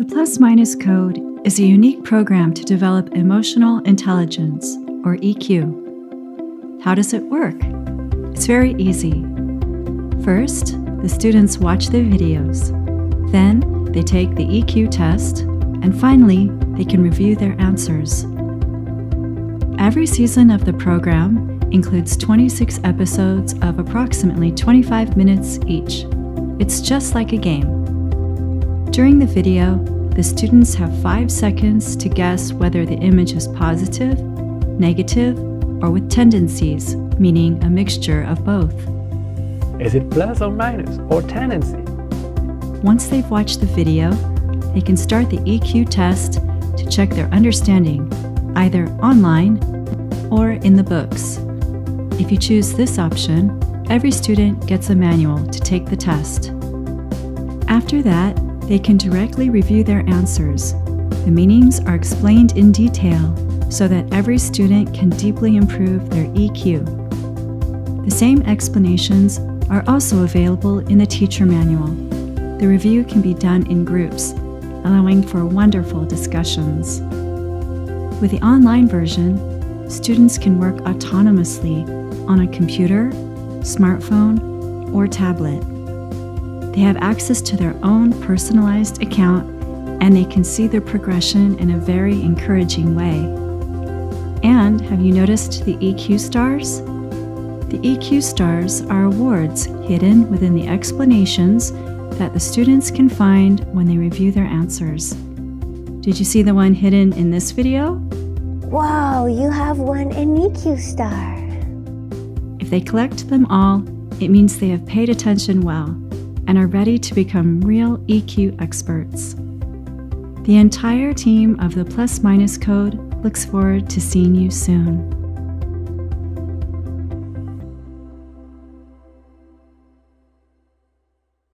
The Plus Minus Code is a unique program to develop emotional intelligence, or EQ. How does it work? It's very easy. First, the students watch the videos. Then, they take the EQ test, and finally, they can review their answers. Every season of the program includes 26 episodes of approximately 25 minutes each. It's just like a game. During the video, the students have 5 seconds to guess whether the image is positive, negative, or with tendencies, meaning a mixture of both. Is it plus or minus or tendency? Once they've watched the video, they can start the EQ test to check their understanding, either online or in the books. If you choose this option, every student gets a manual to take the test. After that, they can directly review their answers. The meanings are explained in detail so that every student can deeply improve their EQ. The same explanations are also available in the teacher manual. The review can be done in groups, allowing for wonderful discussions. With the online version, students can work autonomously on a computer, smartphone, or tablet. They have access to their own personalized account, and they can see their progression in a very encouraging way. And have you noticed the EQ stars? The EQ stars are awards hidden within the explanations that the students can find when they review their answers. Did you see the one hidden in this video? Wow, you have won an EQ star. If they collect them all, it means they have paid attention well and are ready to become real EQ experts. The entire team of the Plus Minus Code looks forward to seeing you soon.